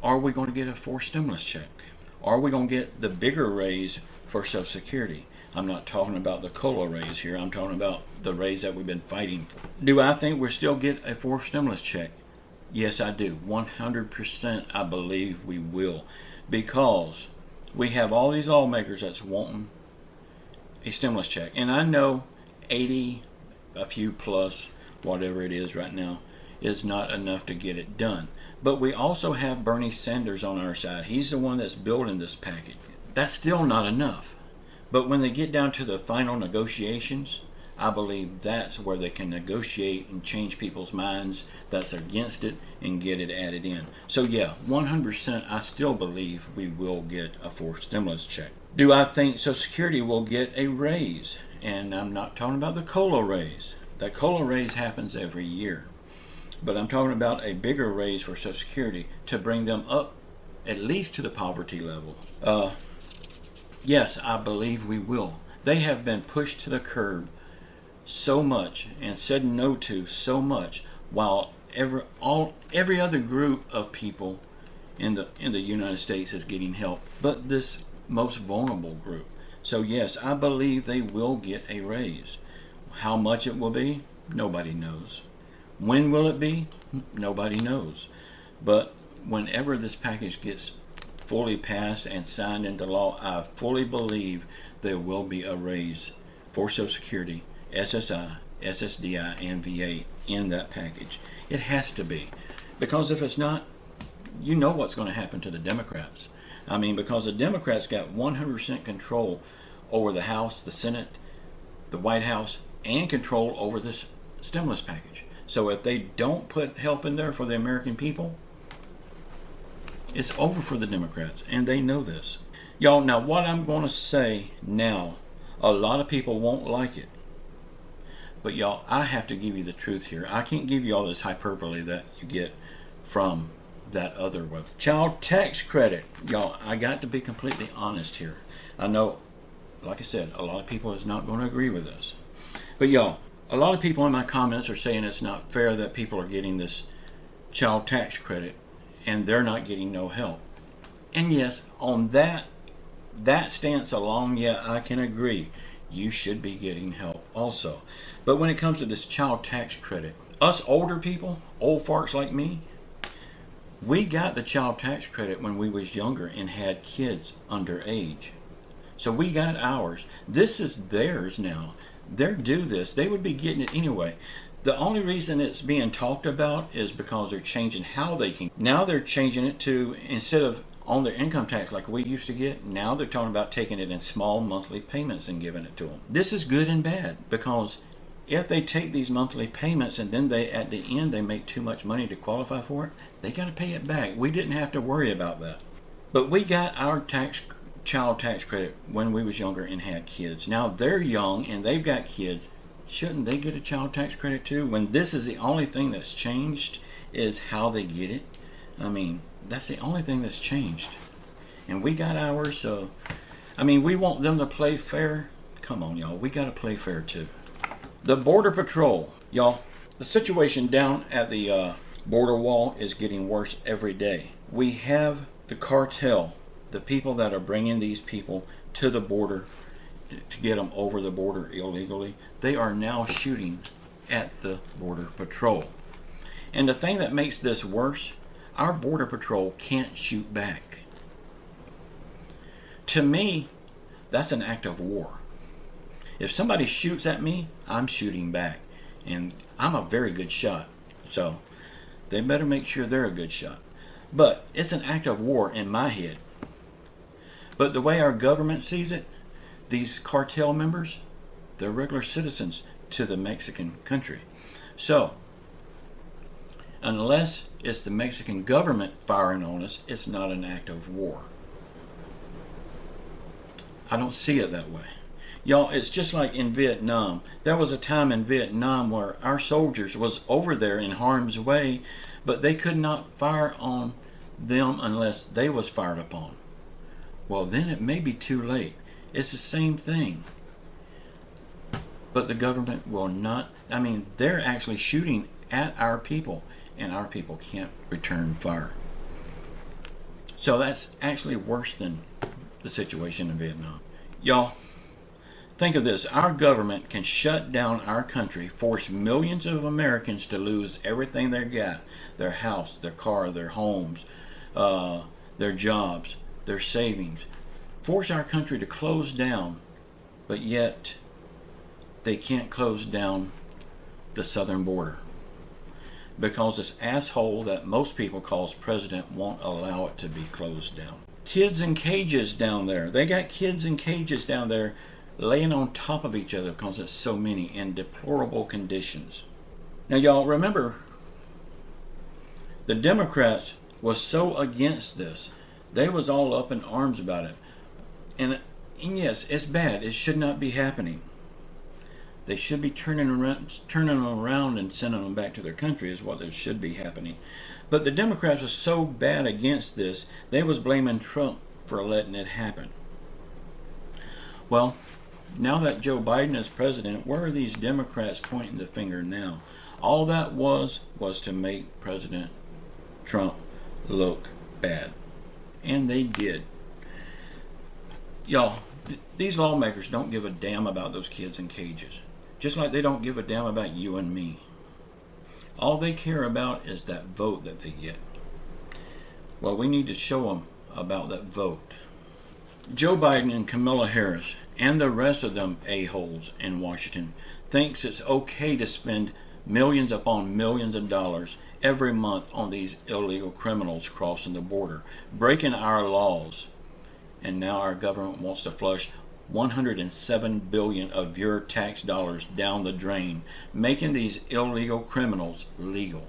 Are we going to get a forced stimulus check? Are we going to get the bigger raise for Social Security? I'm not talking about the COLA raise here. I'm talking about the raise that we've been fighting for. Do I think we'll still get a forced stimulus check? Yes, I do. 100% I believe we will. Because we have all these lawmakers that's wanting a stimulus check. And I know 80, a few plus, whatever it is right now, is not enough to get it done. But we also have Bernie Sanders on our side. He's the one that's building this package. That's still not enough. But when they get down to the final negotiations, I believe that's where they can negotiate and change people's minds that's against it and get it added in. So yeah, 100% I still believe we will get a forced stimulus check. Do I think Social Security will get a raise? And I'm not talking about the COLA raise. That COLA raise happens every year. But I'm talking about a bigger raise for Social Security to bring them up at least to the poverty level. Yes, I believe we will. They have been pushed to the curb so much and said no to so much, while every other group of people in the United States is getting help, but this most vulnerable group. So yes, I believe they will get a raise. How much it will be, nobody knows. When will it be? Nobody knows. But whenever this package gets fully passed and signed into law, I fully believe there will be a raise for Social Security, SSI, SSDI, and VA in that package. It has to be. Because if it's not, you know what's going to happen to the Democrats. I mean, because the Democrats got 100% control over the House, the Senate, the White House, and control over this stimulus package. So if they don't put help in there for the American people, it's over for the Democrats, and they know this. Y'all, now what I'm going to say now, a lot of people won't like it. But y'all, I have to give you the truth here. I can't give you all this hyperbole that you get from that other web. Child tax credit. Y'all, I got to be completely honest here. I know, like I said, a lot of people is not going to agree with this. But y'all, a lot of people in my comments are saying it's not fair that people are getting this child tax credit and they're not getting no help. And yes, on that stance alone, yeah, I can agree. You should be getting help also. But when it comes to this child tax credit, us older people, old farts like me, we got the child tax credit when we was younger and had kids under age. So we got ours. This is theirs now. They're due this. They would be getting it anyway. The only reason it's being talked about is because they're changing how they can. Now they're changing it to, instead of on their income tax like we used to get, now they're talking about taking it in small monthly payments and giving it to them. This is good and bad, because if they take these monthly payments and then they, at the end, they make too much money to qualify for it, they got to pay it back. We didn't have to worry about that. But we got our child tax credit when we was younger and had kids. Now they're young and they've got kids. Shouldn't they get a child tax credit too? When this is the only thing that's changed is how they get it. I mean, that's the only thing that's changed. And we got ours, so I mean, we want them to play fair. Come on, y'all, we got to play fair too. The Border Patrol, y'all, the situation down at the border wall is getting worse every day. We have the cartel, the people that are bringing these people to the border to get them over the border illegally. They are now shooting at the Border Patrol. And the thing that makes this worse, our Border Patrol can't shoot back. To me, that's an act of war. If somebody shoots at me, I'm shooting back. And I'm a very good shot. So they better make sure they're a good shot. But it's an act of war in my head. But the way our government sees it, these cartel members, they're regular citizens to the Mexican country. So unless it's the Mexican government firing on us, it's not an act of war. I don't see it that way. Y'all, it's just like in Vietnam. There was a time in Vietnam where our soldiers was over there in harm's way, but they could not fire on them unless they was fired upon. Well, then it may be too late. It's the same thing. But the government will not, I mean, they're actually shooting at our people, and our people can't return fire. So that's actually worse than the situation in Vietnam. Y'all, think of this. Our government can shut down our country, force millions of Americans to lose everything they got, their house, their car, their homes, their jobs, their savings, force our country to close down, but yet they can't close down the southern border because this asshole that most people calls president won't allow it to be closed down. Kids in cages down there. They got kids in cages down there laying on top of each other because it's so many in deplorable conditions. Now y'all remember, the Democrats was so against this. They was all up in arms about it. And yes, it's bad. It should not be happening. They should be turning them around and sending them back to their country is what there should be happening. But the Democrats were so bad against this, they was blaming Trump for letting it happen. Well, now that Joe Biden is president, where are these Democrats pointing the finger now? All that was to make President Trump look bad. And they did. Y'all, these lawmakers don't give a damn about those kids in cages. Just like they don't give a damn about you and me. All they care about is that vote that they get. Well, we need to show them about that vote. Joe Biden and Kamala Harris and the rest of them a-holes in Washington thinks it's okay to spend millions upon millions of dollars every month on these illegal criminals crossing the border, breaking our laws. And now our government wants to flush $107 billion of your tax dollars down the drain, making these illegal criminals legal.